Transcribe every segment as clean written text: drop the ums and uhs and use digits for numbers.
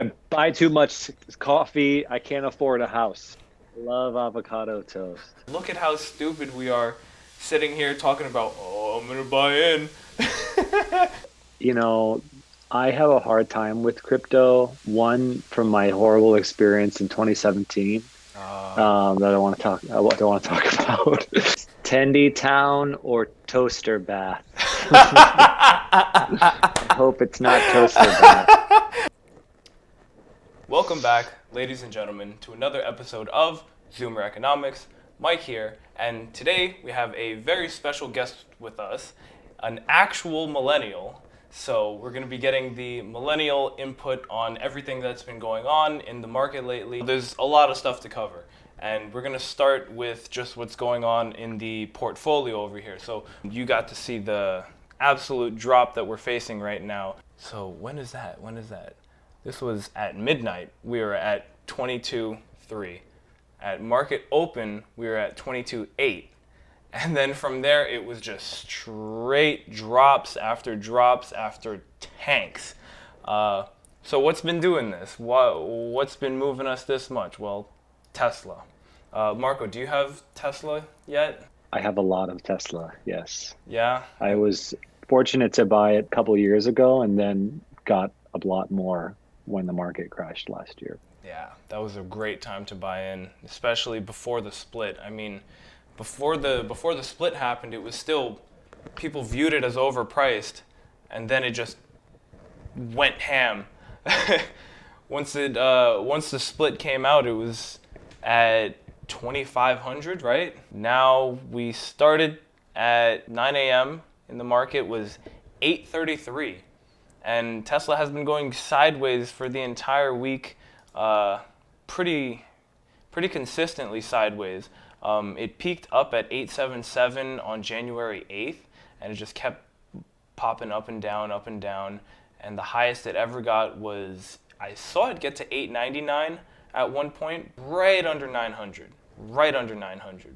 I buy too much coffee. I can't afford a house. Love avocado toast. Look at how stupid we are sitting here talking about, oh, I'm gonna buy in. You know, I have a hard time with crypto. One, from my horrible experience in 2017, Uh, that don't want to talk about. Tendy Town or Toaster Bath. I hope it's not Toaster Bath. Welcome back, ladies and gentlemen, to another episode of Zoomer Economics. Mike here, and today we have a very special guest with us, an actual millennial. So we're going to be getting the millennial input on everything that's been going on in the market lately. There's a lot of stuff to cover, and we're going to start with just what's going on in the portfolio over here. So you got to see the absolute drop that we're facing right now. So when is that? This was at midnight. We were at 22.3. At market open, we were at 22.8. And then from there, it was just straight drops after tanks. So what's been doing this? What's been moving us this much? Well, Tesla. Marco, do you have Tesla yet? I have a lot of Tesla, yes. Yeah? I was fortunate to buy it a couple years ago and then got a lot more when the market crashed last year. Yeah, that was a great time to buy in, especially before the split. I mean, before the split happened, it was still, people viewed it as overpriced, and then it just went ham. Once the split came out, it was at 2,500, right? Now we started at 9 a.m. in the market was 8:33. And Tesla has been going sideways for the entire week, pretty consistently sideways. It peaked up at 877 on January 8th, and it just kept popping up and down. And the highest it ever got was, I saw it get to 899 at one point, right under 900.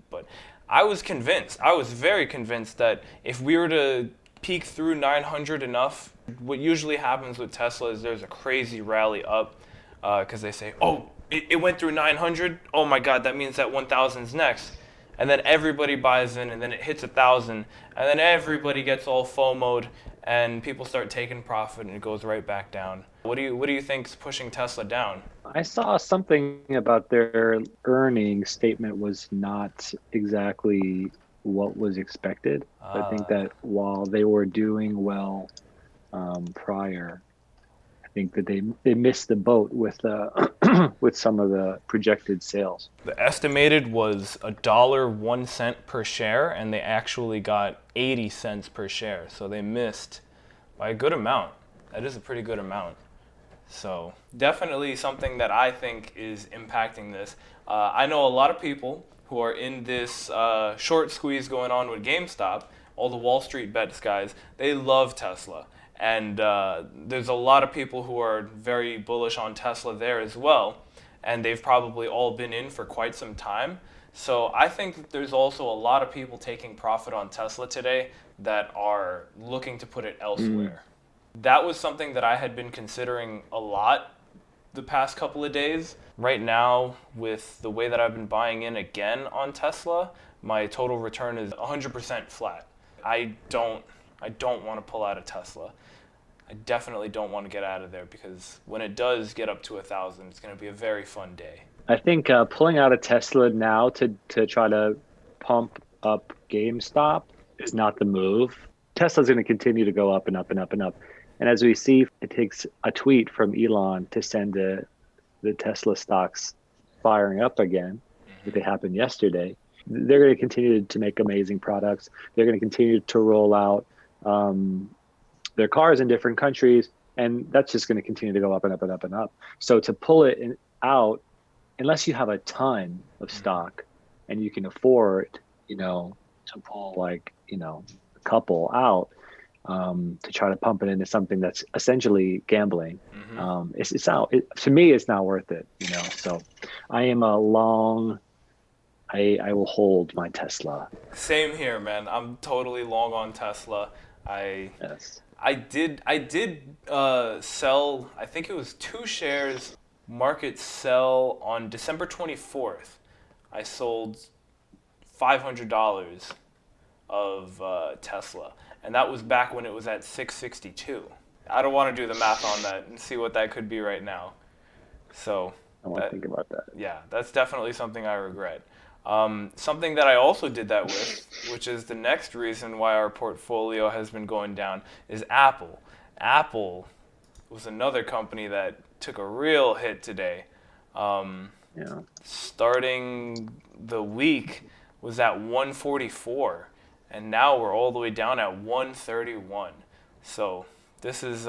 But I was very convinced that if we were to peak through 900 enough, what usually happens with Tesla is there's a crazy rally up because they say, oh, it went through 900. Oh my God, that means that 1,000's next. And then everybody buys in, and then it hits 1,000, and then everybody gets all FOMO'd, and people start taking profit, and it goes right back down. What do you think's pushing Tesla down? I saw something about their earnings statement was not exactly what was expected. I think that while they were doing well prior, I think that they missed the boat with with some of the projected sales. The estimated was $1.01 per share, and they actually got 80 cents per share. So they missed by a good amount. That is a pretty good amount. So definitely something that I think is impacting this. I know a lot of people who are in this short squeeze going on with GameStop, all the Wall Street bets guys, they love Tesla. And there's a lot of people who are very bullish on Tesla there as well. And they've probably all been in for quite some time. So I think that there's also a lot of people taking profit on Tesla today that are looking to put it elsewhere. That was something that I had been considering a lot the past couple of days. Right now, with the way that I've been buying in again on Tesla, my total return is 100% flat. I don't want to pull out of Tesla. I definitely don't want to get out of there because when it does get up to 1,000, it's going to be a very fun day. I think pulling out of Tesla now to try to pump up GameStop is not the move. Tesla's going to continue to go up and up and up and up. And as we see, it takes a tweet from Elon to send the Tesla stocks firing up again. It happened yesterday. They're going to continue to make amazing products. They're going to continue to roll out their cars in different countries, and that's just going to continue to go up and up and up and up. So to pull it out, unless you have a ton of stock and you can afford, to pull a couple out, to try to pump it into something that's essentially gambling, it's out. To me, it's not worth it. So I am a long. I will hold my Tesla. Same here, man. I'm totally long on Tesla. Yes. I did sell, I think it was 2 shares market sell on December 24th. I sold $500 of Tesla, and that was back when it was at 662. I don't want to do the math on that and see what that could be right now. So I want to think about that. yeah, that's definitely something I regret. Something that I also did that with, which is the next reason why our portfolio has been going down, is Apple. Apple was another company that took a real hit today. Yeah. Starting the week was at 144, and now we're all the way down at 131. So this is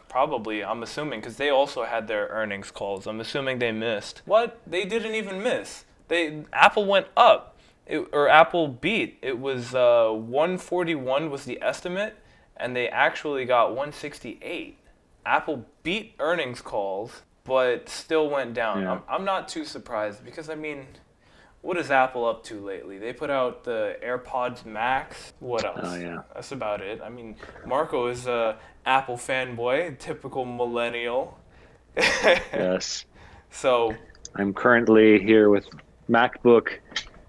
probably, I'm assuming, because they also had their earnings calls. I'm assuming they missed. What? They didn't even miss. Apple went up, or Apple beat. It was 141 was the estimate, and they actually got 168. Apple beat earnings calls, but still went down. Yeah. I'm not too surprised because, I mean, what is Apple up to lately? They put out the AirPods Max. What else? Oh, yeah. That's about it. I mean, Marco is a Apple fanboy, typical millennial. Yes. So I'm currently here with MacBook,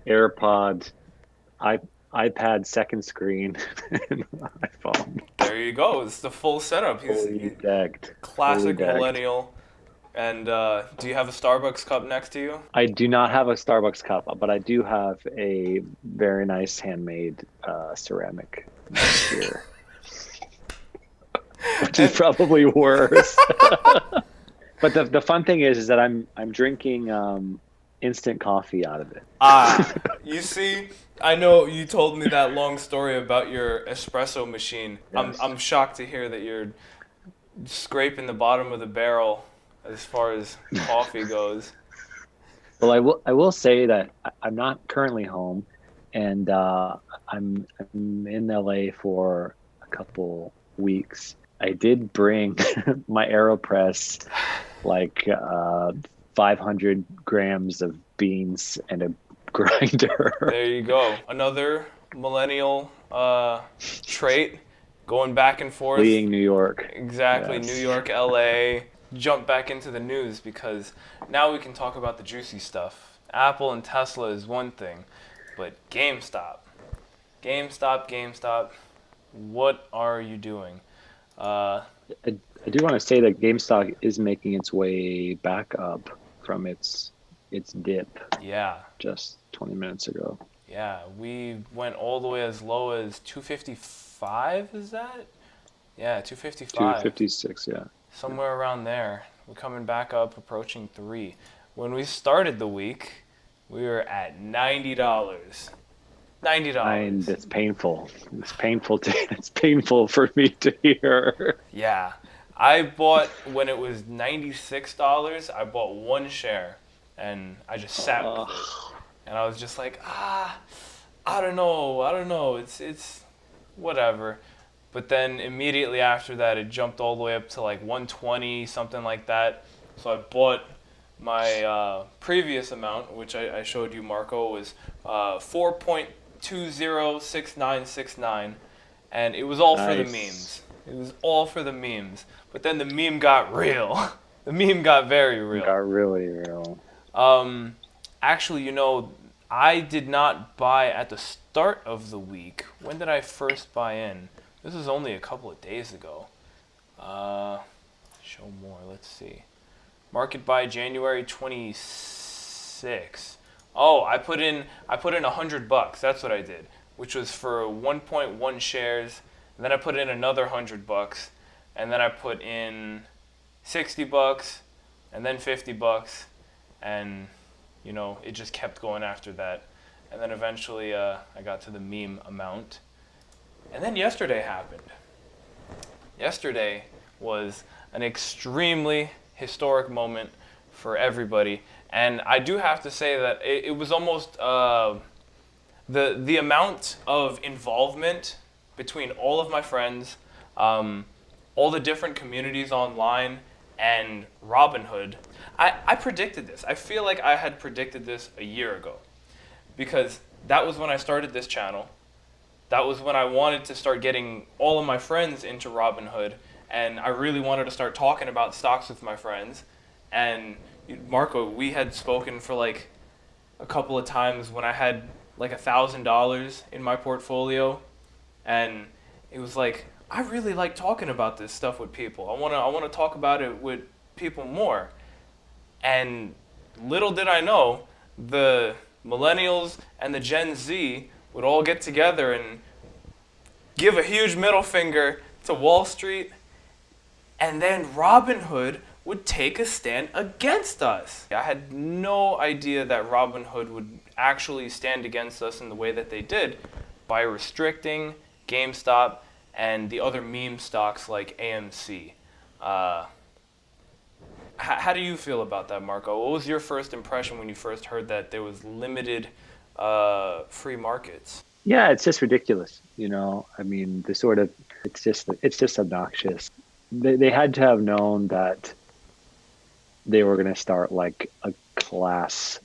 AirPods, iPad second screen, and iPhone. there you go. It's the full setup. Fully decked. Classic Fully decked. millennial. And do you have a Starbucks cup next to you? I do not have a Starbucks cup, but I do have a very nice handmade ceramic here, which is probably worse. But the fun thing is that I'm drinking instant coffee out of it. You see, I know you told me that long story about your espresso machine. Yes. I'm shocked to hear that you're scraping the bottom of the barrel as far as coffee goes. Well, I will say that I'm not currently home, and I'm in LA for a couple weeks. I did bring my AeroPress, like 500 grams of beans and a grinder. There you go. Another millennial trait, going back and forth. Fleeing New York. Exactly, Yes. New York, LA. Jump back into the news because now we can talk about the juicy stuff. Apple and Tesla is one thing, but GameStop, what are you doing? I do want to say that GameStop is making its way back up from its dip Yeah, just 20 minutes ago. yeah, we went all the way as low as 255, is that? Yeah, 255. 256, yeah. Somewhere around there. We're coming back up, approaching 3. When we started the week, we were at $90. $90. And it's painful. It's painful for me to hear. Yeah. I bought, when it was $96, I bought 1 share. And I just sat with it. And I was just like, I don't know. It's whatever. But then immediately after that, it jumped all the way up to like 120, something like that. So I bought my previous amount, which I showed you, Marco, was 4.206969, and it was all for the memes. It was all for the memes. But then the meme got real. The meme got very real. It got really real. Actually, I did not buy at the start of the week. When did I first buy in? This was only a couple of days ago. Show more, let's see. Market buy January 26. Oh, I put in $100. That's what I did, which was for 1.1 shares. And then I put in another $100, and then I put in $60, and then $50, and it just kept going after that. And then eventually I got to the meme amount. And then yesterday happened. Yesterday was an extremely historic moment for everybody. And I do have to say that it was almost the amount of involvement between all of my friends, all the different communities online, and Robinhood. I predicted this. I feel like I had predicted this a year ago because that was when I started this channel. that was when I wanted to start getting all of my friends into Robinhood, and I really wanted to start talking about stocks with my friends. And Marco, we had spoken for like a couple of times when I had like $1,000 in my portfolio, and it was like I really like talking about this stuff with people. I want to talk about it with people more. And little did I know, the millennials and the Gen Z would all get together and give a huge middle finger to Wall Street, and then Robinhood would take a stand against us. I had no idea that Robinhood would actually stand against us in the way that they did by restricting GameStop and the other meme stocks like AMC. How do you feel about that, Marco? What was your first impression when you first heard that there was limited free markets? Yeah, it's just ridiculous. I mean, it's just obnoxious. They had to have known that they were going to start like a class,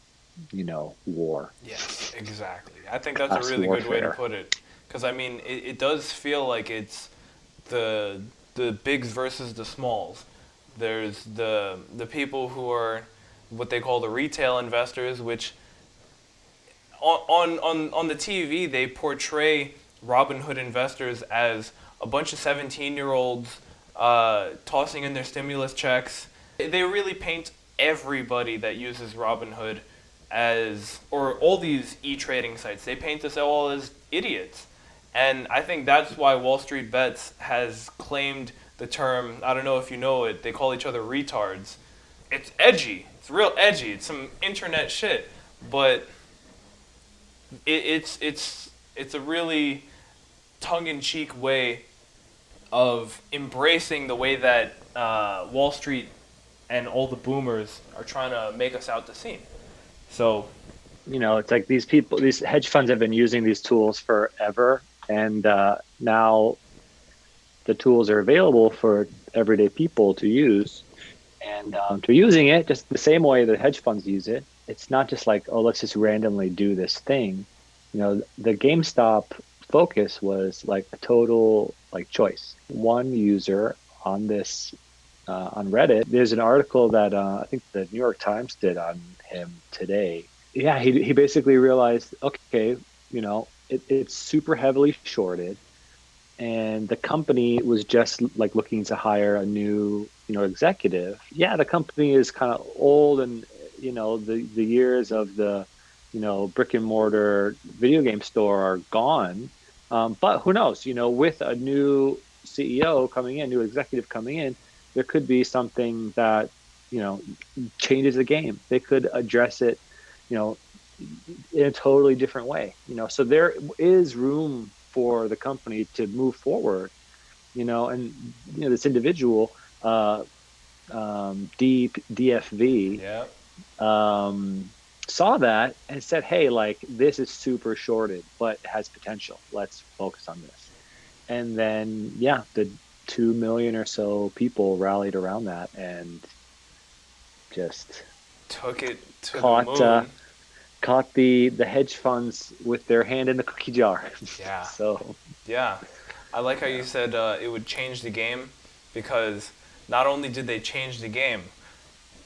war. Yes, exactly. I think that's Class a really good way to warfare. put it. Because, I mean, it does feel like it's the bigs versus the smalls. There's the people who are what they call the retail investors, which on the TV they portray Robinhood investors as a bunch of 17-year-olds tossing in their stimulus checks. They really paint everybody that uses Robinhood as, or all these e-trading sites, they paint us all as idiots. And I think that's why Wall Street Bets has claimed the term, I don't know if you know it, they call each other retards. It's edgy. It's real edgy. It's some internet shit. But it's a really tongue-in-cheek way of embracing the way that Wall Street and all the boomers are trying to make us out to seem. So, It's like these hedge funds have been using these tools forever, and now the tools are available for everyday people to use, and they're using it just the same way that hedge funds use it. It's not just like, oh, let's just randomly do this thing. The GameStop focus was like a total like choice. One user on this on Reddit, there's an article that I think the New York Times did on him today. Yeah, he basically realized, okay, it's super heavily shorted, and the company was just like looking to hire a new executive. Yeah, the company is kind of old, and the years of the brick and mortar video game store are gone. But who knows? With a new CEO coming in, new executive coming in, there could be something that changes the game. They could address it, in a totally different way. So there is room for the company to move forward. And this individual, DFV, yeah. saw that and said, hey, like, this is super shorted, but it has potential. Let's focus on this. And then, the 2 million or so people rallied around that and just Took it to caught the moon. caught the hedge funds with their hand in the cookie jar. Yeah. So Yeah. I like how you said it would change the game, because not only did they change the game,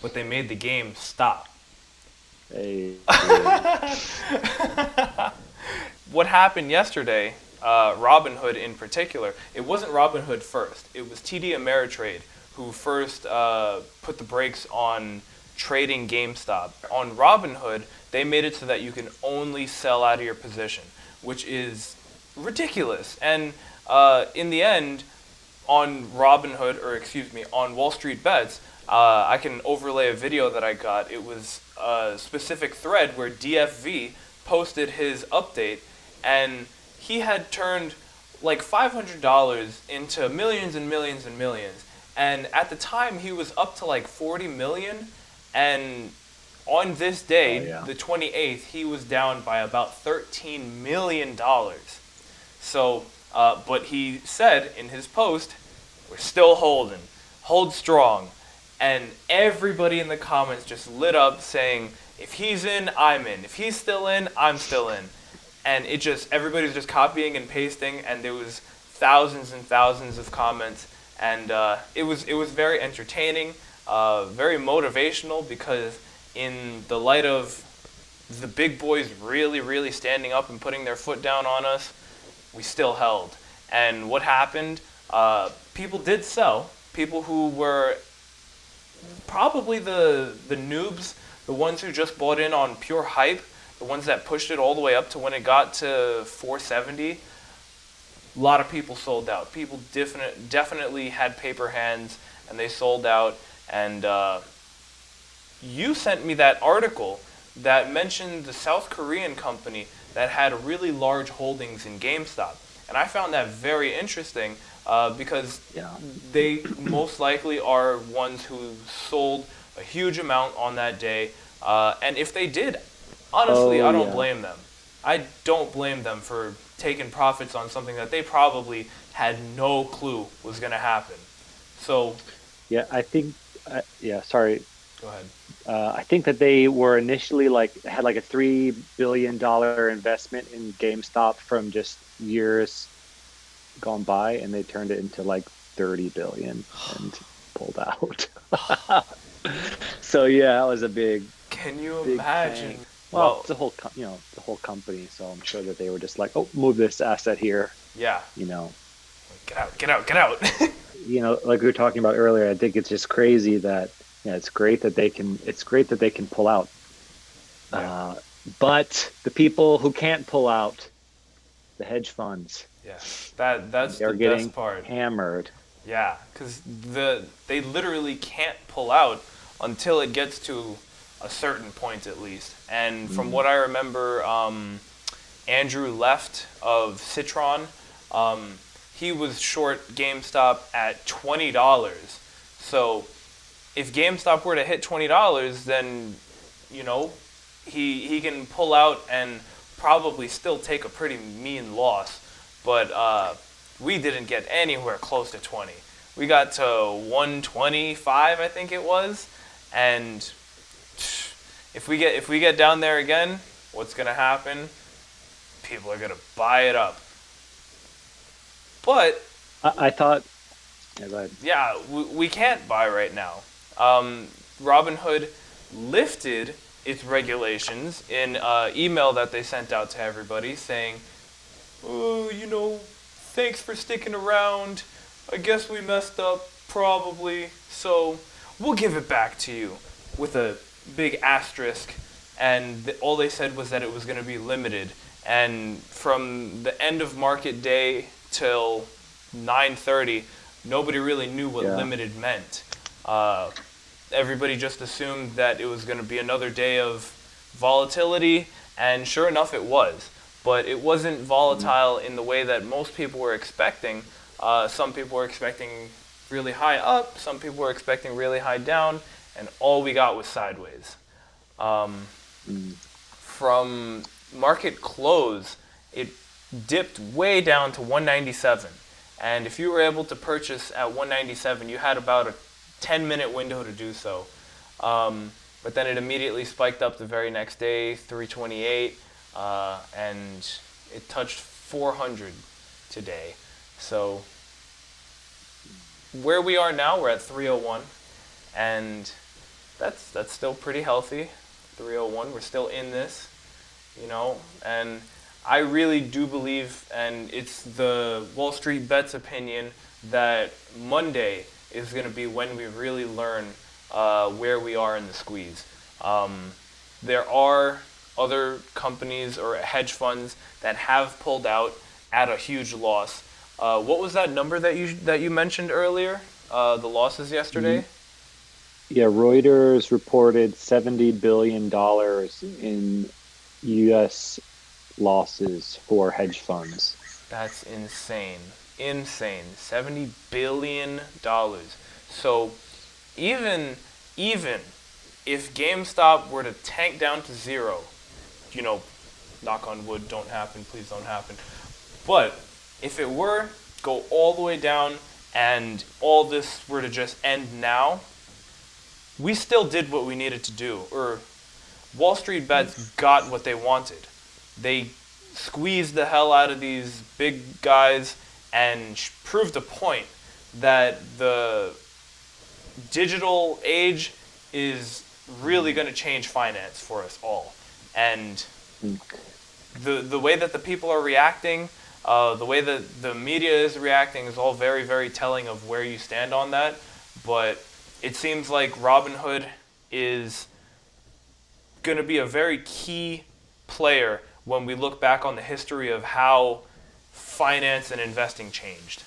but they made the game stop. hey, What happened yesterday, Robinhood in particular, it wasn't Robinhood first. It was TD Ameritrade who first put the brakes on trading GameStop. On Robinhood, they made it so that you can only sell out of your position, which is ridiculous. And in the end, on Robinhood, or excuse me, on Wall Street Bets, I can overlay a video that I got. It was a specific thread where DFV posted his update, and he had turned like $500 into millions and millions and millions. And at the time, he was up to like 40 million. And on this day, the 28th, he was down by about $13 million. So, but he said in his post, we're still holding, hold strong. And everybody in the comments just lit up saying, if he's in, I'm in. If he's still in, I'm still in. and it just everybody's just copying and pasting, and there was thousands and thousands of comments, and it was very entertaining, very motivational, because in the light of the big boys really standing up and putting their foot down on us, we still held. And what happened? People did sell. People who were probably the noobs, the ones who just bought in on pure hype, the ones that pushed it all the way up to when it got to 470. A lot of people sold out. People definitely had paper hands, and they sold out. And you sent me that article that mentioned the South Korean company that had really large holdings in GameStop. And I found that very interesting, because Yeah. they most likely are ones who sold a huge amount on that day. And if they did, honestly, Oh I don't yeah. blame them. I don't blame them for taking profits on something that they probably had no clue was going to happen. So, Yeah, I think. Yeah, sorry. go ahead. I think that they were initially like had like a $3 billion investment in GameStop from just years gone by, and they turned it into like 30 billion and pulled out. So yeah, that was a Can you big imagine? thing. Well, Well, it's the whole the whole company. So I'm sure that they were just like, oh, move this asset here. yeah. You know, Get out, get out, get out. like we were talking about earlier. I think it's just crazy that yeah, it's great that they can. It's great that they can pull out. Yeah. Uh, but the people who can't pull out, the hedge funds, Yeah. That's the they're best getting part. hammered. Yeah, because they literally can't pull out until it gets to a certain point at least. And from Mm, what I remember, Andrew Left of Citron, um, he was short GameStop at $20. So if GameStop were to hit $20, then you know he can pull out and probably still take a pretty mean loss. But we didn't get anywhere close to 20. We got to 125, I think it was, and if we get down there again, what's gonna happen? People are gonna buy it up. But I thought, yeah, go ahead. yeah, we can't buy right now. Robinhood lifted its regulations in an email that they sent out to everybody saying, oh, thanks for sticking around. I guess we messed up, probably. So we'll give it back to you with a big asterisk. And all they said was that it was going to be limited. And from the end of market day till 9:30, nobody really knew what Yeah. limited meant. Everybody just assumed that it was going to be another day of volatility, and sure enough, it was. But it wasn't Mm, volatile in the way that most people were expecting. Some people were expecting really high up, some people were expecting really high down, and all we got was sideways. Um, mm. from market close, it dipped way down to 197. And if you were able to purchase at 197, you had about a 10-minute window to do so. But then it immediately spiked up the very next day, 328, and it touched 400 today. So where we are now, we're at 301, and that's still pretty healthy. 301, we're still in this, and I really do believe, and it's the Wall Street Bet's opinion, that Monday is going to be when we really learn where we are in the squeeze. There are other companies or hedge funds that have pulled out at a huge loss. What was that number that you mentioned earlier? The losses yesterday? Yeah, Reuters reported $70 billion in U.S. losses for hedge funds. That's insane. Insane. $70 billion. So even if GameStop were to tank down to zero, you know, knock on wood, don't happen, please don't happen. But if it were go all the way down and all this were to just end now, we still did what we needed to do. Or Wall Street Bets got what they wanted. They squeeze the hell out of these big guys and proved a point that the digital age is really going to change finance for us all. And the way that the people are reacting, the way that the media is reacting is all very, very telling of where you stand on that. But it seems like Robinhood is going to be a very key player when we look back on the history of how finance and investing changed.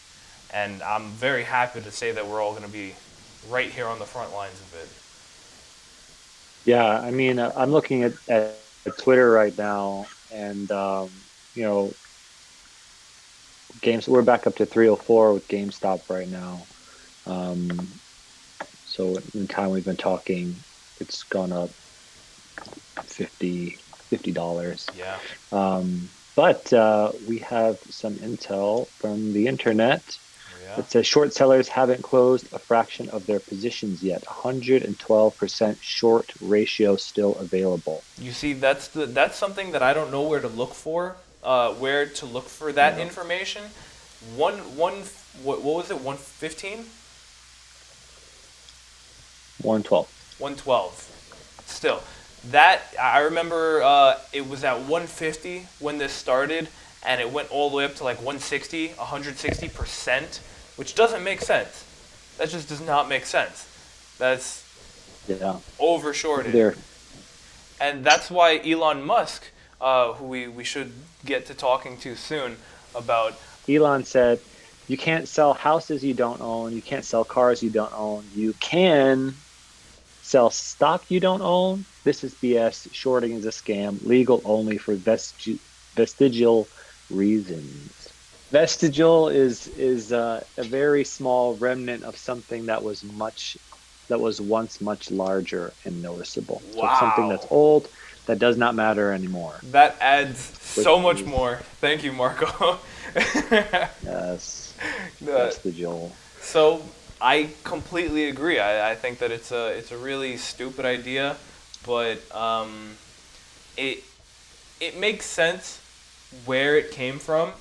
And I'm very happy to say that we're all going to be right here on the front lines of it. Yeah, I mean, I'm looking at Twitter right now, and you know, games. We're back up to 304 with GameStop right now. Um, so in the time we've been talking, it's gone up 50 dollars. Yeah. But we have some intel from the internet. Yeah. It says short sellers haven't closed a fraction of their positions yet. 112% short ratio still available. You see, that's something that I don't know where to look for. Where to look for that information? What was it? 115. 112. 112. Still, that I remember. It was at 150 when this started, and it went all the way up to like 160, 160%, which doesn't make sense. That just does not make sense. That's overshorted. There. And that's why Elon Musk, who we should get to talking to soon about. Elon said, you can't sell houses you don't own. You can't sell cars you don't own. You can sell stock you don't own. This is BS. Shorting is a scam. Legal only for vestigial reasons. Vestigial is a very small remnant of something that was once much larger and noticeable. Wow. So it's something that's old that does not matter anymore. That adds so much more. Thank you, Marco. Yes. Vestigial. So I completely agree. I think that it's a really stupid idea, but it makes sense where it came from.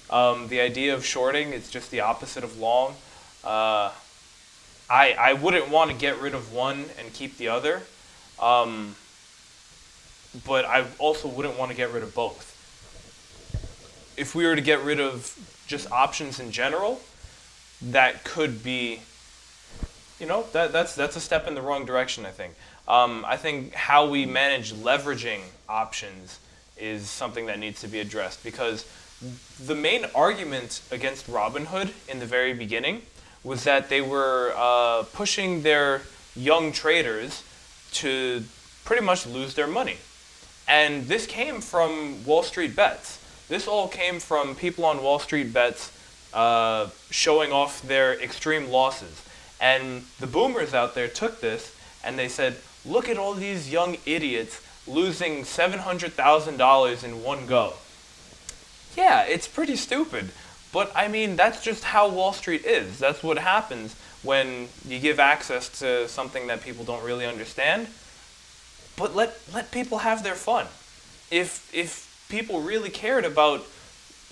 The idea of shorting is just the opposite of long. I wouldn't want to get rid of one and keep the other, but I also wouldn't want to get rid of both. If we were to get rid of just options in general, that could be, that's a step in the wrong direction, I think. I think how we manage leveraging options is something that needs to be addressed, because the main argument against Robinhood in the very beginning was that they were pushing their young traders to pretty much lose their money. And this came from Wall Street Bets. This all came from people on Wall Street Bets showing off their extreme losses. And the boomers out there took this and they said, look at all these young idiots losing $700,000 in one go. Yeah, it's pretty stupid. But I mean, that's just how Wall Street is. That's what happens when you give access to something that people don't really understand. But let people have their fun. If people really cared about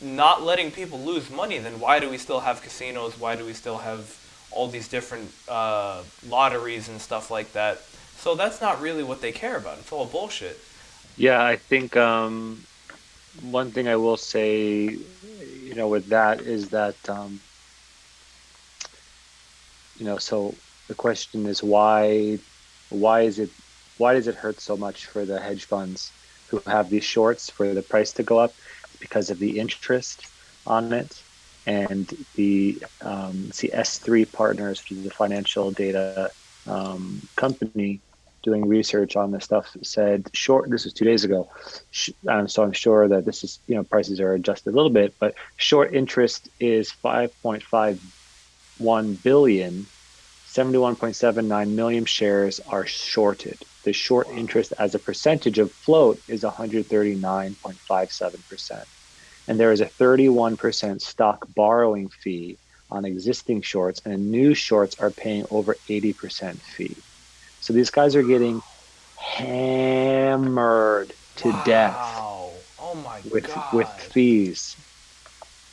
not letting people lose money, then why do we still have casinos? Why do we still have all these different lotteries and stuff like that? So that's not really what they care about. It's all bullshit. Yeah, I think one thing I will say, with that is that, so the question is why does it hurt so much for the hedge funds who have these shorts for the price to go up? Because of the interest on it. And the S3 Partners, which is a financial data company doing research on this stuff, said short. This was 2 days ago, so I'm sure that this is prices are adjusted a little bit, but short interest is 5.51 billion. 71.79 million shares are shorted. The short interest as a percentage of float is 139.57%. And there is a 31% stock borrowing fee on existing shorts, and new shorts are paying over 80% fee. So these guys are getting hammered to death. Oh my with God. fees.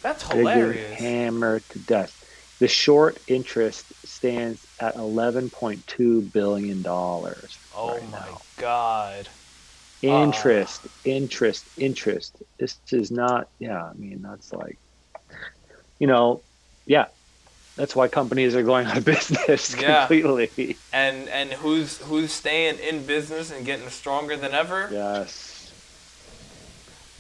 That's They're getting hilarious. hammered to death. The short interest stands at $11.2 billion Oh right my now. God. Uh, Interest. This is not, yeah, I mean, that's like, you know, yeah, that's why companies are going out of business yeah. completely. And who's staying in business and getting stronger than ever? Yes.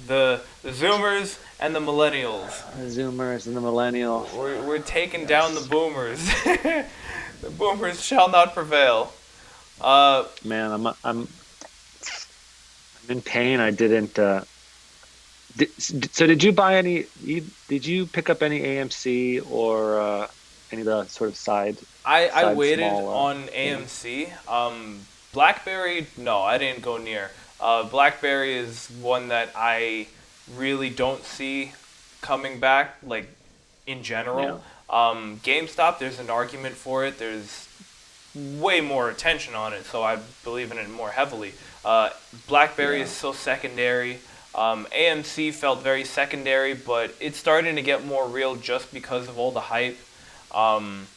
The Zoomers and the Millennials. The Zoomers and the Millennials. We're taking down the Yes. Boomers. The Boomers shall not prevail. Uh, Man, I'm in pain. I didn't. So did you buy any? Did you pick up any AMC or any of the sort of I side waited small on things? AMC. BlackBerry, no, I didn't go near. BlackBerry is one that I really don't see coming back, like in Yeah, general. GameStop, there's an argument for it. There's way more attention on it, so I believe in it more heavily. BlackBerry yeah, is so secondary. AMC felt very secondary, but it's starting to get more real just because of all the hype. Um,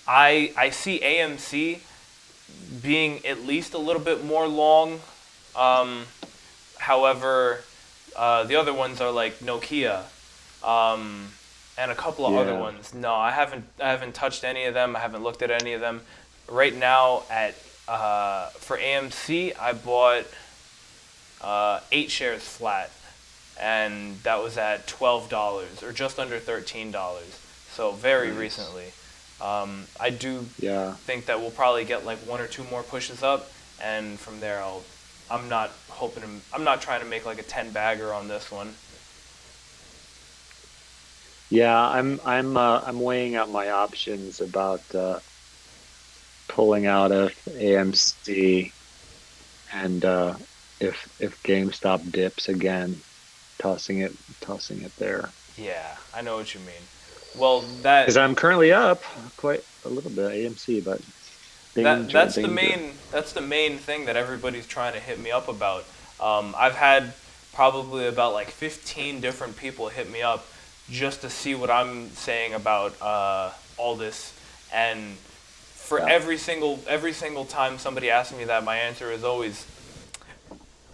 I see AMC being at least a little bit more long. Um, However, the other ones are like Nokia, um, and a couple of other yeah. ones. No, I haven't touched any of them. I haven't looked at any of them. Right now, at for AMC, I bought 8 shares flat, and that was at $12 or just under $13. So very Nice. recently. I do Yeah, think that we'll probably get like one or two more pushes up, and from there I'm not hoping to, I'm not trying to make like a 10 bagger on this one. yeah. I'm weighing out my options about pulling out of AMC and if GameStop dips again, tossing it there. Yeah, I know what you mean. Well, that Because I'm currently up quite a little bit AMC, but that's the danger. main thing that everybody's trying to hit me up about. I've had probably about like 15 different people hit me up just to see what I'm saying about all this, and for Yeah, every single time somebody asks me that, my answer is always,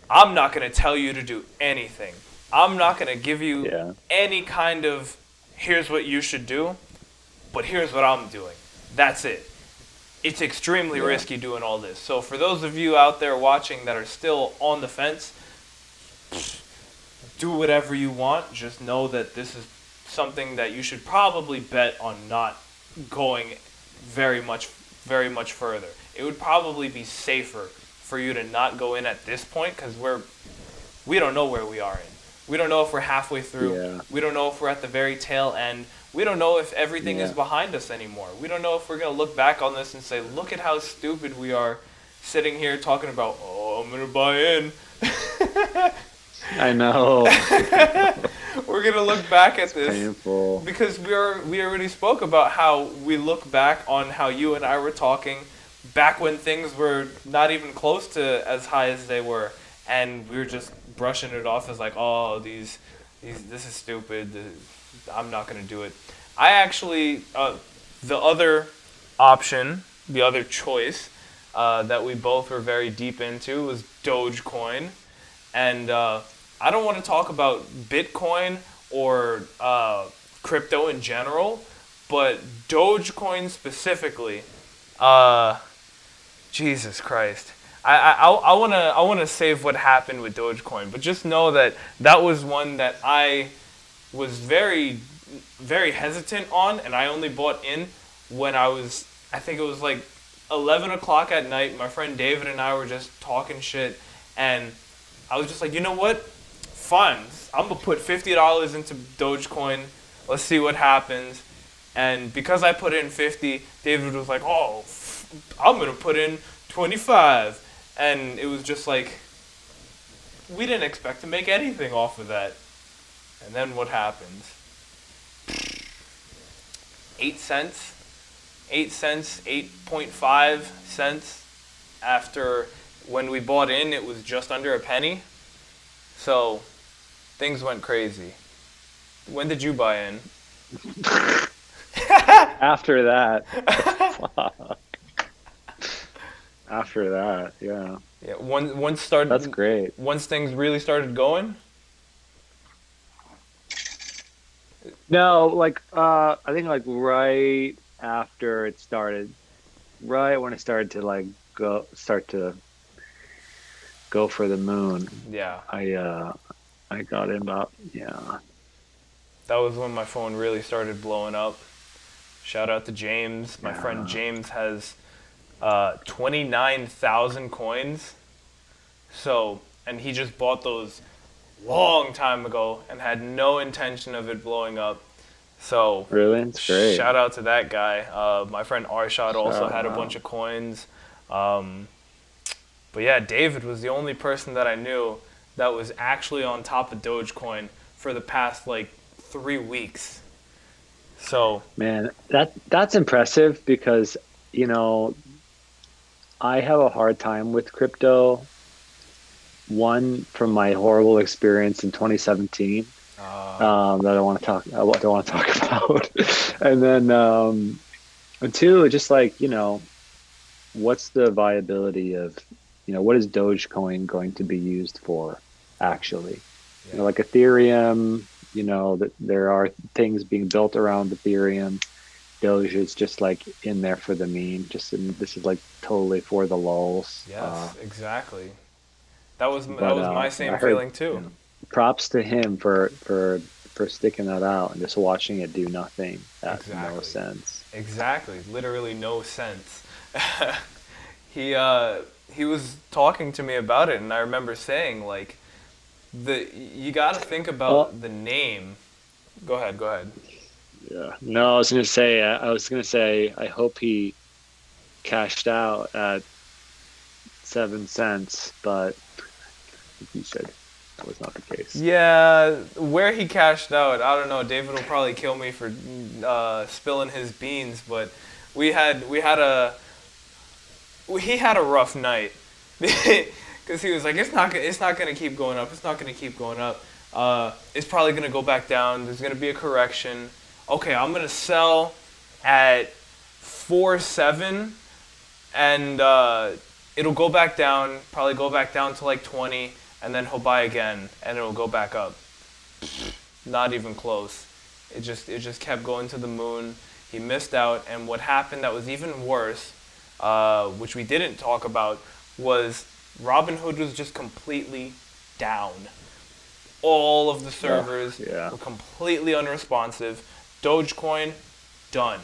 I'm not going to tell you to do anything. I'm not going to give you yeah, any kind of here's what you should do, but here's what I'm doing. That's it. It's extremely yeah, risky doing all this. So for those of you out there watching that are still on the fence, do whatever you want. Just know that this is something that you should probably bet on not going very much very much further. It would probably be safer for you to not go in at this point because we don't know where we are in. We don't know if we're halfway through. yeah, We don't know if we're at the very tail end. We don't know if everything is yeah. behind us anymore. We don't know if we're going to look back on this and say, look at how stupid we are sitting here talking about, oh, I'm going to buy in. I know. We're going to look back at It's this painful. because we already spoke about how we look back on how you and I were talking back when things were not even close to as high as they were, and we were just brushing it off as like, oh, these this is stupid. I'm not gonna do it. I actually, the other option, the other choice that we both were very deep into was Dogecoin, and I don't want to talk about Bitcoin or crypto in general, but Dogecoin specifically. Uh, Jesus Christ. I wanna save what happened with Dogecoin, but just know that that was one that I was very hesitant on, and I only bought in when I think it was like 11 o'clock at night. My friend David and I were just talking shit, and I was just like, you know what? Fine, I'm gonna put $50 into Dogecoin. Let's see what happens. And because I put in 50, David was like, "Oh, I'm gonna put in 25," and it was just like we didn't expect to make anything off of that. And then what happens? 8 cents, 8 cents, 8.5 cents. After when we bought in, it was just under a penny. So things went crazy. When did you buy in? After that, fuck. After that, yeah, Yeah, once that's started, great. once things really started going. No, like I think like right after it started, right when it started to like start to go for the moon, Yeah, I I got in about yeah. that was when my phone really started blowing up. Shout out to James. My friend Yeah, James has 29,000 coins. So, and he just bought those long time ago and had no intention of it blowing up. So, really, it's great. shout out to that guy. My friend Arshad also Shout had a bunch out. of coins. Um, but yeah, David was the only person that I knew that was actually on top of Dogecoin for the past like 3 weeks. So, Man, that's impressive because, you know, I have a hard time with crypto. One from my horrible experience in 2017 that I want to talk I don't want to talk about, and then and two, just like what's the viability of what is Dogecoin going to be used for actually? yeah, Like Ethereum, that there are things being built around Ethereum. Doge is just like in there for the meme. This is like totally for the lulls. yes, exactly. That But was my I same heard, feeling too. props to him for sticking that out and just watching it do nothing. That no Exactly. sense. Exactly. Literally no sense. he he was talking to me about it, and I remember saying like the you got to think Oh, about the name. Go ahead. Go ahead. yeah. No, I was gonna say, I hope he cashed out at 7 cents, but like you said that was not the case. Yeah, where he cashed out, I don't know. David will probably kill me for spilling his beans, but we had a he had a rough night because he was like, it's not gonna keep going up. It's not gonna keep going up. It's probably gonna go back down. There's gonna be a correction. Okay, I'm gonna sell at 4.7, and it'll go back down. Probably go back down to like 20, and then he'll buy again, and it'll go back up. Not even close. It just kept going to the moon. He missed out, and what happened that was even worse, which we didn't talk about, was Robinhood was just completely down. All of the Oh, servers yeah. were completely unresponsive. Dogecoin, done.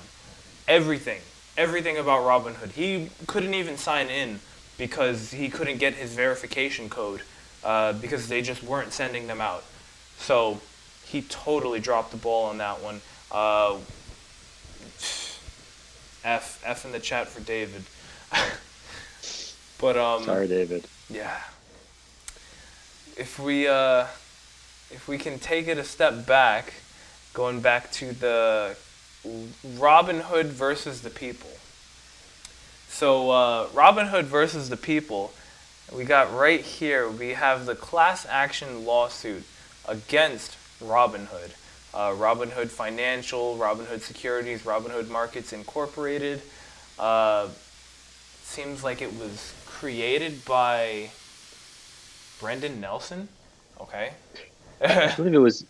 Everything, everything about Robinhood. He couldn't even sign in because he couldn't get his verification code because they just weren't sending them out. So he totally dropped the ball on that one. F in the chat for David. But Sorry, David. yeah, if we can take it a step back, going back to the Robin Hood versus the people. So Robin Hood versus the people, we got right here. We have the class action lawsuit against Robin Hood. Robin Hood Financial, Robin Hood Securities, Robin Hood Markets Incorporated. Uh, seems like it was created by Brendan Nelson. Okay. I believe it was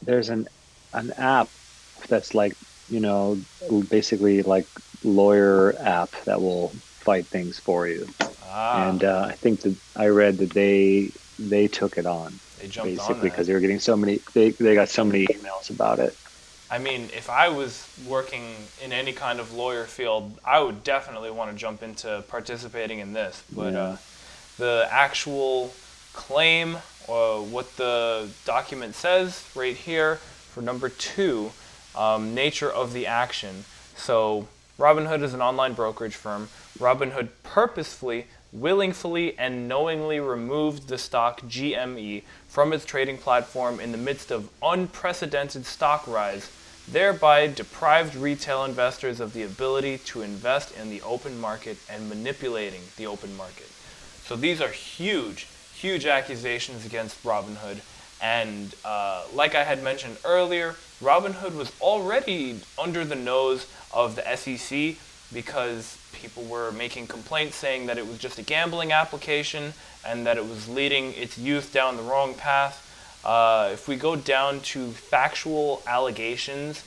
there's an app that's like, you know, basically like lawyer app that will fight things for you. Ah, And I think that I read that they took it on they jumped on basically that. because they were getting so many they got so many emails about it. I mean, if I was working in any kind of lawyer field, I would definitely want to jump into participating in this. But Yeah. the actual claim, what the document says right here for number 2, nature of the action. So Robinhood is an online brokerage firm. Robinhood purposefully, willingly, and knowingly removed the stock GME from its trading platform in the midst of unprecedented stock rise, thereby deprived retail investors of the ability to invest in the open market and manipulating the open market. So these are huge, huge accusations against Robinhood. And like I had mentioned earlier, Robinhood was already under the nose of the SEC because people were making complaints saying that it was just a gambling application and that it was leading its youth down the wrong path. If we go down to factual allegations,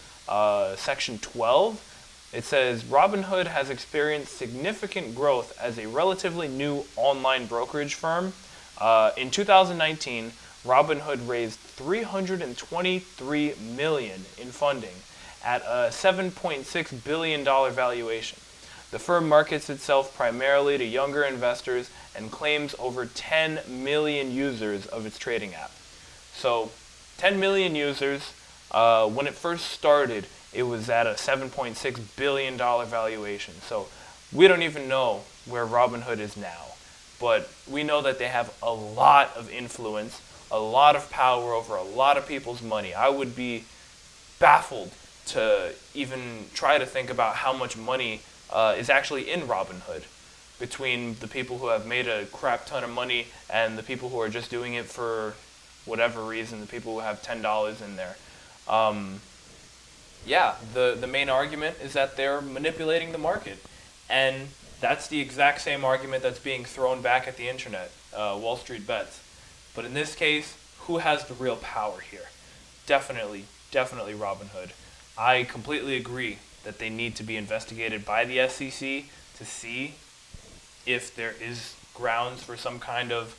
section 12, it says Robinhood has experienced significant growth as a relatively new online brokerage firm. In 2019, Robinhood raised $323 million in funding at a $7.6 billion valuation. The firm markets itself primarily to younger investors and claims over 10 million users of its trading app. So, 10 million users. When it first started, it was at a $7.6 billion valuation. So, we don't even know where Robinhood is now. But we know that they have a lot of influence, a lot of power over a lot of people's money. I would be baffled to even try to think about how much money is actually in Robinhood between the people who have made a crap ton of money and the people who are just doing it for whatever reason, the people who have $10 in there. Yeah, the main argument is that they're manipulating the market. And that's the exact same argument that's being thrown back at the internet, Wall Street bets. But in this case, who has the real power here? Definitely Robinhood. I completely agree that they need to be investigated by the SEC to see if there is grounds for some kind of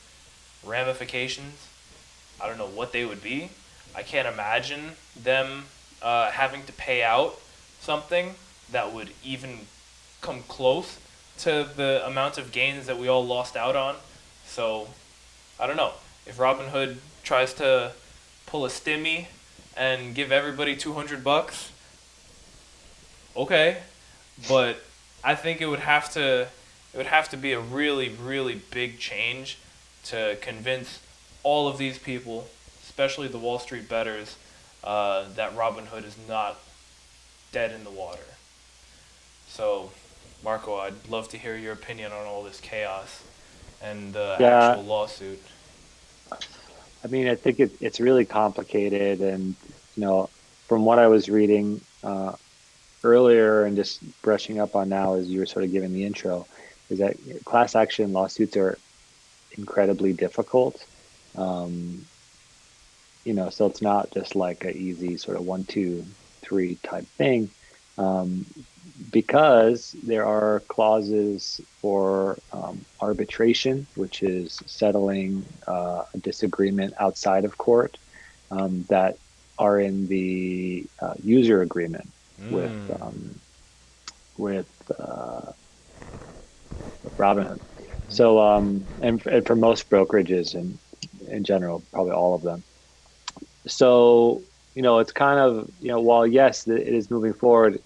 ramifications. I don't know what they would be. I can't imagine them having to pay out something that would even come close to the amount of gains that we all lost out on. So, I don't know. If Robinhood tries to pull a stimmy and give everybody $200, okay, but I think it would have to be a really, really big change to convince all of these people, especially the Wall Street bettors, that Robinhood is not dead in the water. So, Marco, I'd love to hear your opinion on all this chaos and the Yeah, actual lawsuit. I mean, I think it's really complicated, and from what I was reading earlier and just brushing up on now as you were sort of giving the intro, is that class action lawsuits are incredibly difficult. Um, so it's not just like a easy sort of one, two, three type thing, um, because there are clauses for arbitration, which is settling a disagreement outside of court, that are in the user agreement with Mm. um, with uh, Robinhood. So, and for most brokerages and in general, probably all of them. So, it's kind of, while yes, it is moving forward,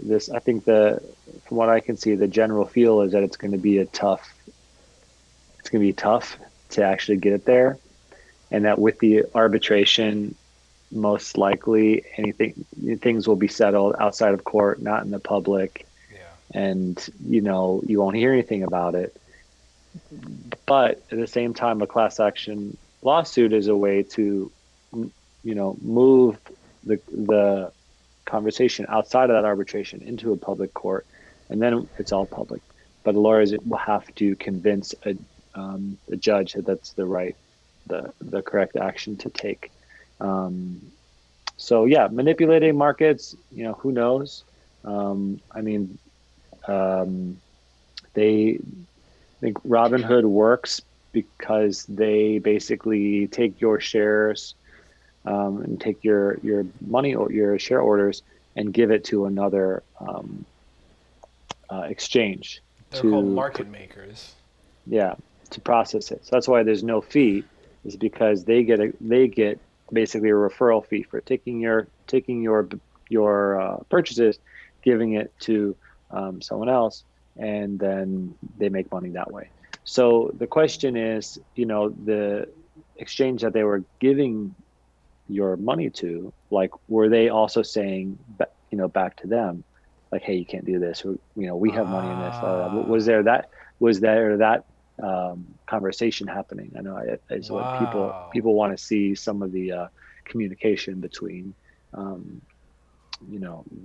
I think from what I can see, the general feel is that it's going to be tough to actually get it there. And that with the arbitration, most likely things will be settled outside of court, not in the public. Yeah. And, you won't hear anything about it. But at the same time, a class action lawsuit is a way to, move the conversation outside of that arbitration into a public court, and then it's all public. But the lawyers will have to convince a judge that that's the correct action to take. Um, so yeah, manipulating markets, who knows? I mean, um, they think Robinhood works because they basically take your shares, and take your money or your share orders and give it to another exchange They're called to market makers. yeah, to process it. So that's why there's no fee, is because they get basically a referral fee for taking your purchases, giving it to someone else, and then they make money that way. So the question is, the exchange that they were giving your money to, like, were they also saying, back to them, like, hey, you can't do this, or we have money in this, Ah. was there that conversation happening. I know is what Wow. people want to see some of the communication between um,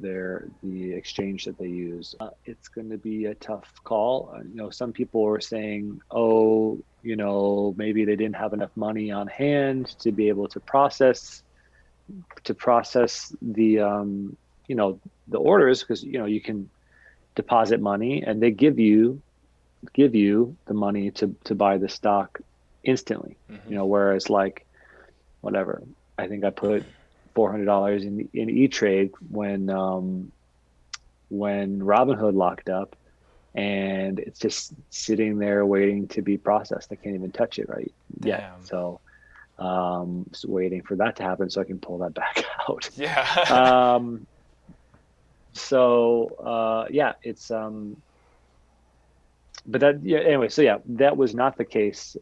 the exchange that they use. It's going to be a tough call. Some people were saying, oh, maybe they didn't have enough money on hand to be able to process the the orders, because you can deposit money and they give you the money to buy the stock instantly. Hmm. Whereas like whatever, I think I put $400 in E-Trade when Robinhood locked up, and it's just sitting there waiting to be processed. I can't even touch it right yet. Damn. So just waiting for that to happen so I can pull that back out. Yeah. Um, yeah, it's but that yeah, anyway, so yeah, that was not the case.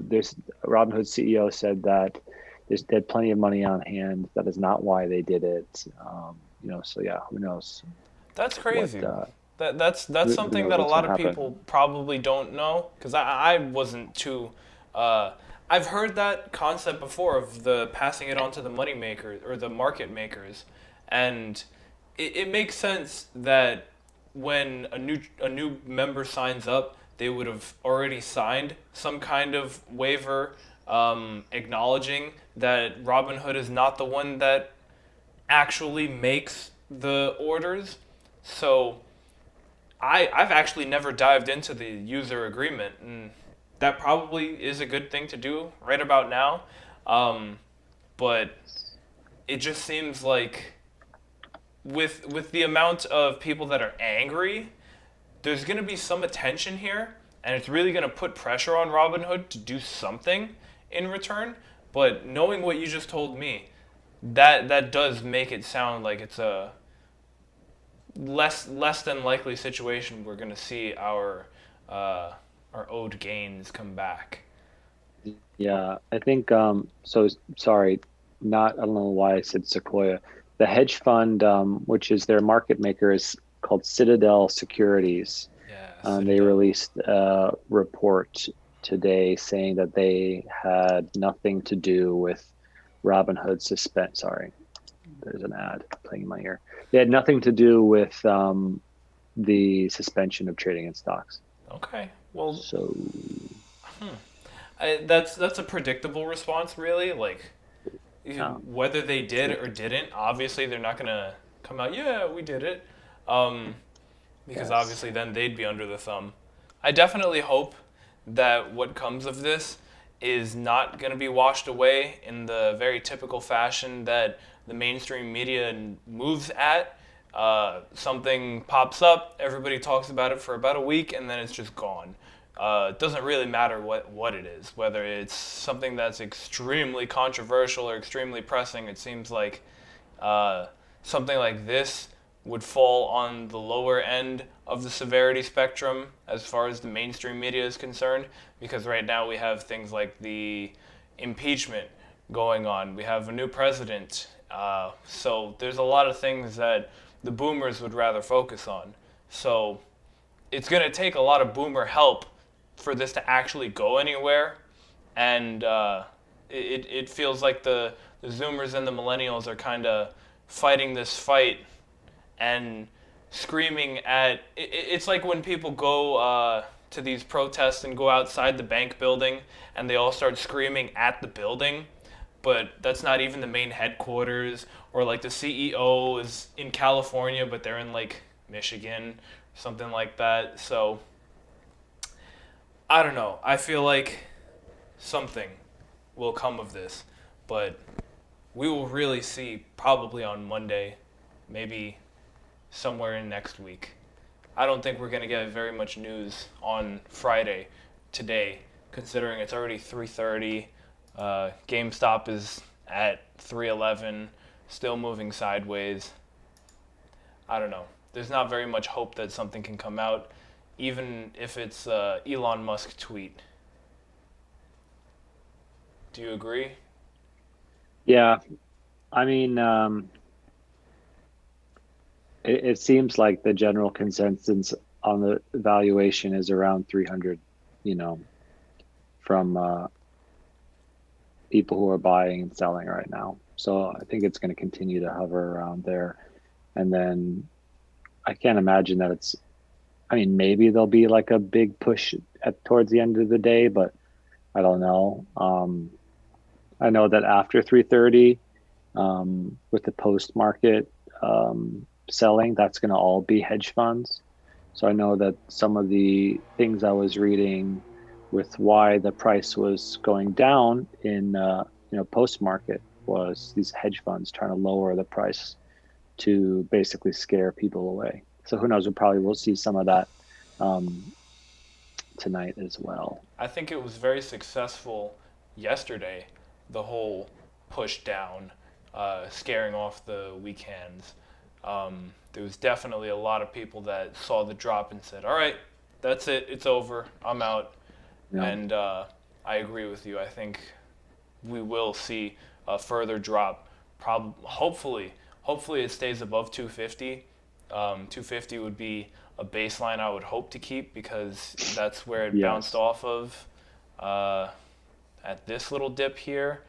There's Robinhood CEO said that they had plenty of money on hand. That is not why they did it. So yeah, who knows That's what crazy. That's who something knows that a what's lot gonna of people happen. probably don't know, because I wasn't too. Uh, I've heard that concept before of the passing it on to the money makers or the market makers, and it makes sense that when a new member signs up, they would have already signed some kind of waiver, acknowledging that Robinhood is not the one that actually makes the orders. So I've actually never dived into the user agreement, and that probably is a good thing to do right about now. Um, but it just seems like with the amount of people that are angry, there's going to be some attention here, and it's really going to put pressure on Robinhood to do something in return. But knowing what you just told me, that does make it sound like it's a less than likely situation we're going to see our owed gains come back. Yeah, I think so sorry, not I don't know why I said Sequoia. The hedge fund, which is their market maker, is called Citadel Securities. Yeah, They Citadel. released a report today saying that they had nothing to do with Robinhood suspend. Sorry, there's an ad playing in my ear. They had nothing to do with the suspension of trading in stocks. Okay. Well, So, that's a predictable response, really. Like um, whether they did or didn't, obviously they're not gonna come out. Yeah, we did it. Um, because yes. obviously then they'd be under the thumb. I definitely hope that what comes of this is not going to be washed away in the very typical fashion that the mainstream media moves at. Something pops up, everybody talks about it for about a week, and then it's just gone. It doesn't really matter what it is, whether it's something that's extremely controversial or extremely pressing. It seems like uh, something like this would fall on the lower end of the severity spectrum as far as the mainstream media is concerned, because right now we have things like the impeachment going on. We have a new president. So there's a lot of things that the boomers would rather focus on. So it's going to take a lot of boomer help for this to actually go anywhere. And it feels like the Zoomers and the Millennials are kind of fighting this fight and screaming at. It's like when people go to these protests and go outside the bank building and they all start screaming at the building, but that's not even the main headquarters, or like the CEO is in California but they're in like Michigan, something like that. So I don't know. I feel like something will come of this, but we will really see probably on Monday, maybe somewhere in next week. I don't think we're going to get very much news on Friday today, considering it's already 3:30. GameStop is at 311, still moving sideways. I don't know. There's not very much hope that something can come out, even if it's Elon Musk tweet. Do you agree? Yeah, I mean, it seems like the general consensus on the valuation is around 300. you know, from people who are buying and selling right now. So I think it's going to continue to hover around there. And then I can't imagine that it's, I mean, maybe there'll be like a big push at towards the end of the day, but I don't know. I know that after 3:30, with the post market selling, that's going to all be hedge funds. So I know that some of the things I was reading with why the price was going down in post market was these hedge funds trying to lower the price to basically scare people away. So who knows? We probably will see some of that um, tonight as well. I think it was very successful yesterday, the whole push down, scaring off the weak hands. There was definitely a lot of people that saw the drop and said, all right, that's it, it's over, I'm out. Yeah. And I agree with you. I think we will see a further drop. Hopefully it stays above 250. 250 would be a baseline I would hope to keep because that's where it bounced Yes. off of. At this little dip here,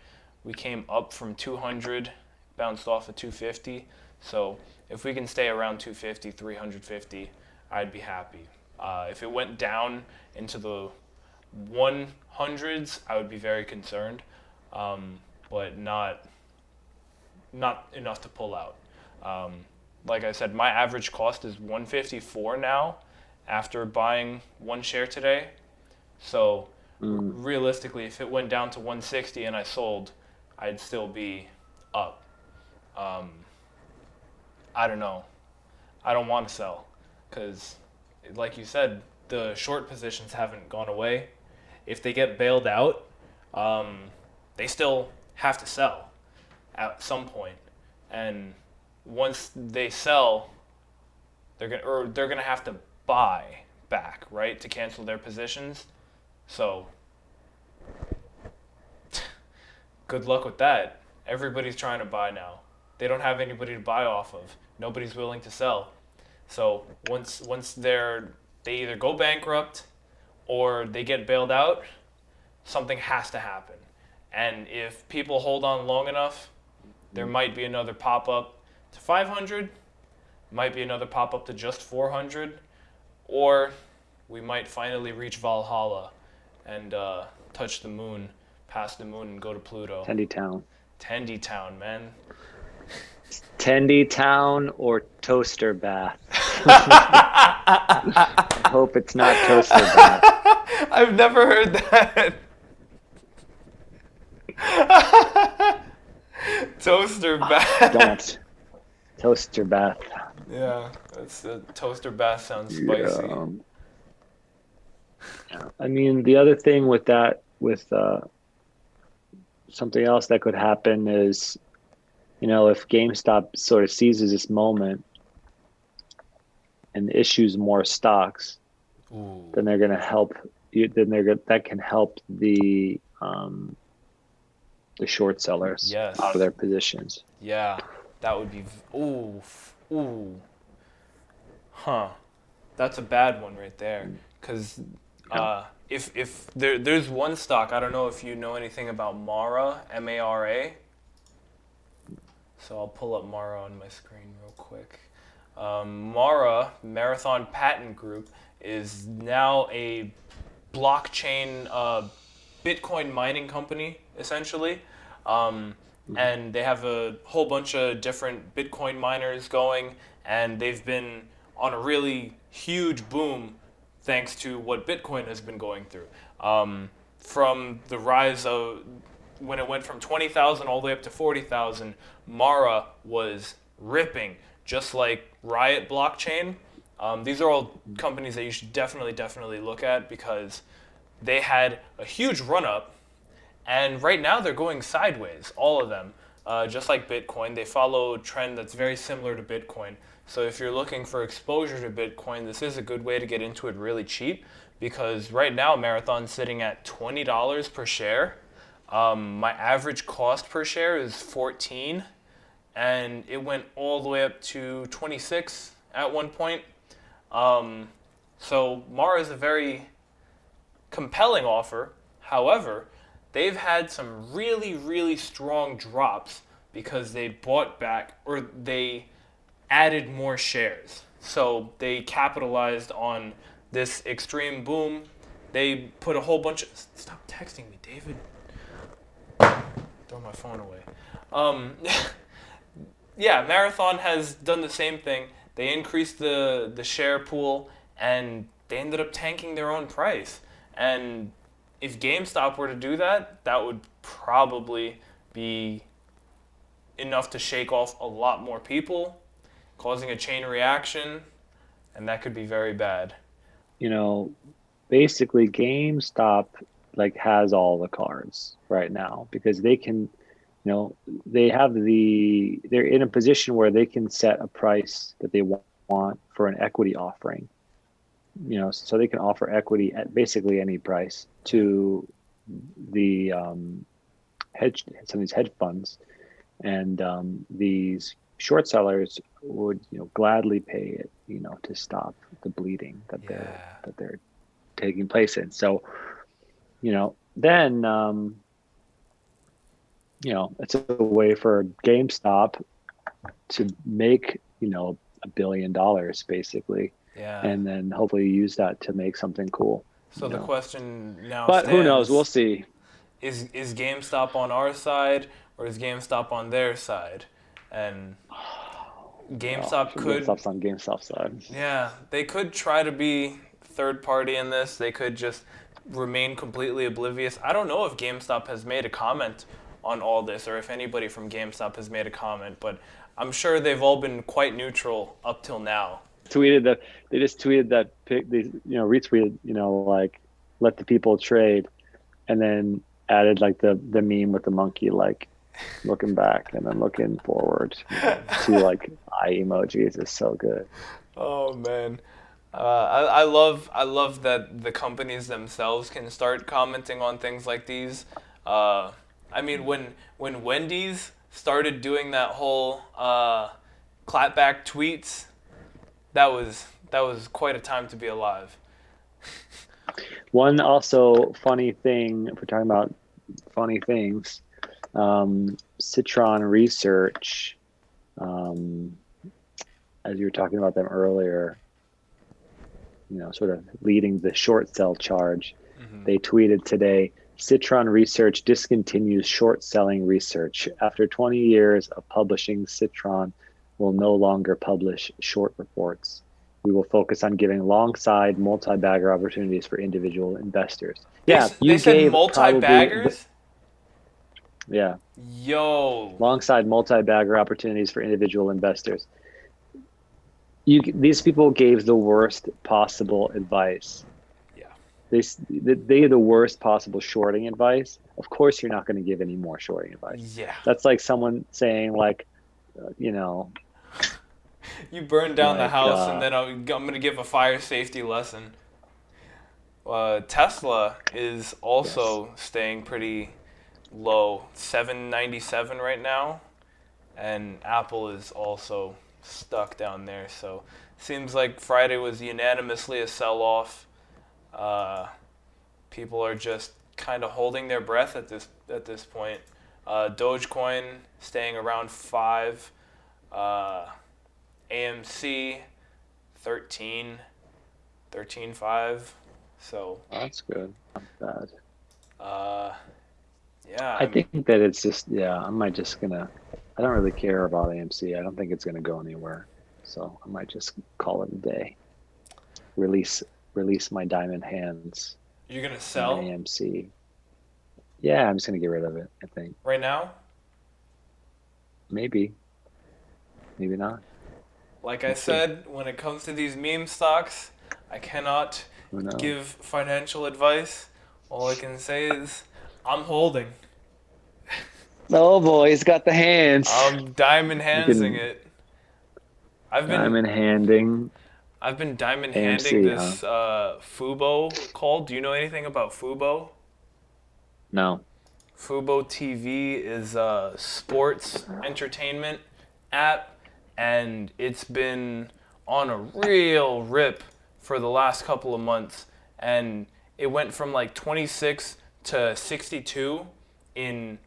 we came up from 200, bounced off of 250. So if we can stay around 250, 350, I'd be happy. If it went down into the 100s, I would be very concerned, but not enough to pull out. Like I said, my average cost is 154 now after buying one share today. So realistically, if it went down to 160 and I sold, I'd still be up. I don't know. I don't want to sell because, like you said, the short positions haven't gone away. If they get bailed out, they still have to sell at some point. And once they sell, they're gonna have to buy back, right, to cancel their positions. So good luck with that. Everybody's trying to buy now. They don't have anybody to buy off of. Nobody's willing to sell. So once they either go bankrupt or they get bailed out, something has to happen. And if people hold on long enough, there might be another pop up to 500, might be another pop up to just 400, or we might finally reach Valhalla and touch the moon, pass the moon, and go to Pluto. Tendy Town. Tendy Town, man. Tendy Town or Toaster Bath. I hope it's not Toaster Bath. I've never heard that. Toaster bath. Don't. Toaster Bath. Yeah, that's the toaster bath sounds spicy. Yeah. I mean, the other thing with that, with something else that could happen is, if GameStop sort of seizes this moment and issues more stocks, Ooh. then they're going to help you. That can help the short sellers out of their positions. Yeah, that would be. Ooh. Huh. That's a bad one right there. Because if there's one stock, I don't know if you know anything about Mara, Mara. So I'll pull up Mara on my screen real quick. Mara, Marathon Patent Group, is now a blockchain Bitcoin mining company, essentially. And they have a whole bunch of different Bitcoin miners going, and they've been on a really huge boom thanks to what Bitcoin has been going through. From the rise of when it went from 20,000 all the way up to 40,000, Mara was ripping, just like Riot Blockchain. These are all companies that you should definitely look at because they had a huge run-up, and right now they're going sideways, all of them. Just like Bitcoin, they follow a trend that's very similar to Bitcoin. So if you're looking for exposure to Bitcoin, this is a good way to get into it really cheap because right now Marathon's sitting at $20 per share. My average cost per share is 14, and it went all the way up to 26 at one point. So Mara is a very compelling offer. However, they've had some really, really strong drops because they bought back or they added more shares. So they capitalized on this extreme boom. They put a whole bunch of... Stop texting me, David. Throw my phone away. Yeah, Marathon has done the same thing. They increased the share pool, and they ended up tanking their own price. And if GameStop were to do that, that would probably be enough to shake off a lot more people, causing a chain reaction, and that could be very bad. Basically GameStop like has all the cards right now because they can, they have they're in a position where they can set a price that they want for an equity offering. So they can offer equity at basically any price to the some of these hedge funds, and these short sellers would gladly pay it to stop the bleeding that they're taking place in. So then it's a way for GameStop to make $1 billion basically. Yeah. And then hopefully use that to make something cool. So the question now but stands, who knows? We'll see. Is GameStop on our side or is GameStop on their side? And GameStop's on GameStop's side. Yeah, they could try to be third party in this. They could just remain completely oblivious. I don't know if GameStop has made a comment on all this or if anybody from GameStop has made a comment, but I'm sure they've all been quite neutral up till now. They just tweeted that they retweeted like let the people trade, and then added like the meme with the monkey like looking back and then looking forward to like eye emojis. Is so good. Oh man, I love that the companies themselves can start commenting on things like these. I mean, when Wendy's started doing that whole clapback tweets, that was quite a time to be alive. One also funny thing, if we're talking about funny things, Citron Research, as you were talking about them earlier, sort of leading the short sell charge. Mm-hmm. They tweeted today, Citron Research discontinues short selling research. After 20 years of publishing, Citron will no longer publish short reports. We will focus on giving long-side multi-bagger opportunities for individual investors. Yeah, they said multi-baggers? Yeah. Yo. Long-side multi-bagger opportunities for individual investors. These people gave the worst possible advice. Yeah. They the worst possible shorting advice. Of course, you're not going to give any more shorting advice. Yeah. That's like someone saying like, you burned down the house, and then I'm going to give a fire safety lesson. Tesla is also staying pretty low, $7.97 right now, and Apple is also stuck down there. So seems like Friday was unanimously a sell-off. People are just kind of holding their breath at this point. DOGECOIN staying around 5. AMC 13.5. So that's good. Not bad. Yeah. I think that it's just I don't really care about AMC. I don't think it's gonna go anywhere. So I might just call it a day. Release my diamond hands. You're gonna sell AMC. Yeah, I'm just gonna get rid of it, I think. Right now? Maybe not. Like I said, when it comes to these meme stocks, I cannot give financial advice. All I can say is I'm holding. Oh boy, he's got the hands. I'm diamond handsing it. I've been diamond handing AMC, this Fubo call. Do you know anything about Fubo? No. Fubo TV is a sports entertainment app, and it's been on a real rip for the last couple of months, and it went from like 26 to 62 in,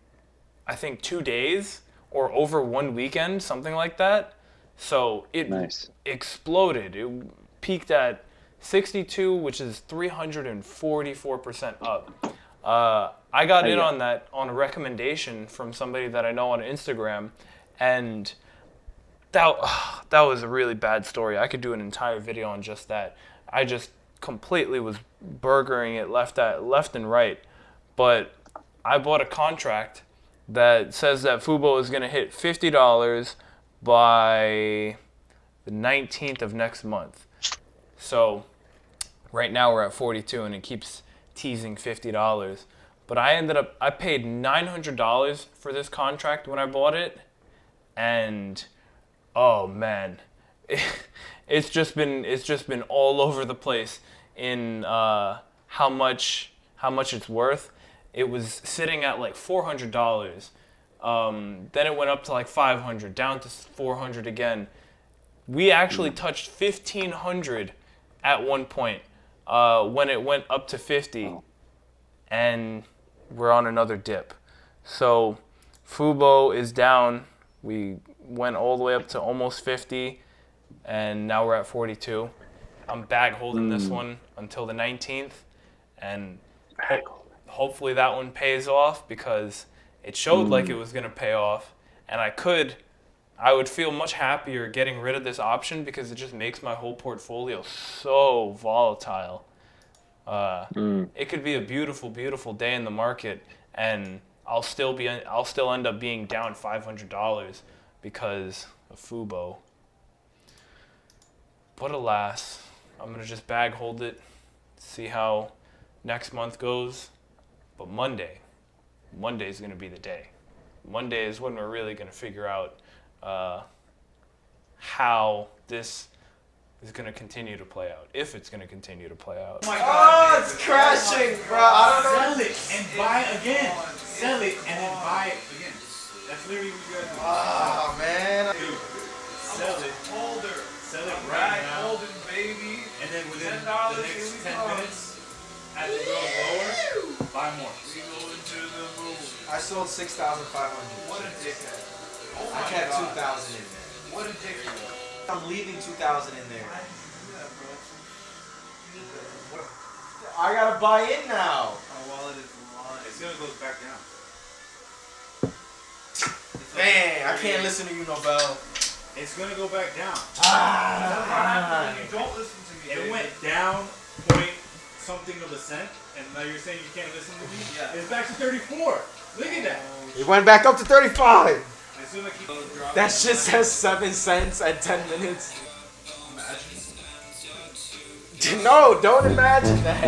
I think, 2 days or over one weekend, something like that. So it exploded. It peaked at 62, which is 344% up. I got in on that on a recommendation from somebody that I know on Instagram, and that was a really bad story. I could do an entire video on just that. I just completely was burgering it left and right. But I bought a contract that says that Fubo is going to hit $50 by the 19th of next month. So right now we're at 42 and it keeps teasing $50. But I paid $900 for this contract when I bought it, and oh man, it's just been all over the place in how much it's worth. It was sitting at like $400. Then it went up to like $500, down to $400 again. We actually touched $1,500 at one point when it went up to $50, and we're on another dip. So Fubo is down. We went all the way up to almost 50, and now we're at 42. I'm bag holding this one until the 19th, and hopefully that one pays off, because it showed like it was going to pay off, and I would feel much happier getting rid of this option, because it just makes my whole portfolio so volatile. It could be a beautiful, beautiful day in the market, and I'll still end up being down $500 because of Fubo. But alas, I'm gonna just bag hold it, see how next month goes. But Monday is gonna be the day. Monday is when we're really gonna figure out how this is going to continue to play out, if it's going to continue to play out. Oh my God, it's crashing, bro. I don't know. Sell it and buy again. Sell it and then buy it again. That's literally what you guys do. Oh, man. Dude, sell it. Holder. Sell it right now. Holden, baby. And then within $10 the next 10 minutes, as it goes lower, buy more. We go into the moon. I sold 6,500. What a dickhead. Oh I my kept God. 2,000 in there. What a dickhead. I'm leaving 2,000 in there. I gotta buy in now. My wallet is lying. It's gonna go back down. Man, I can't listen to you, Nobel. It's gonna go back down. You don't listen to me. It David. went down point something of a cent, and now you're saying you can't listen to me? Yeah. It's back to 34. Look at that. It went back up to 35. As soon as I keep That shit says 7 cents at 10 minutes. Imagine. No, don't imagine that.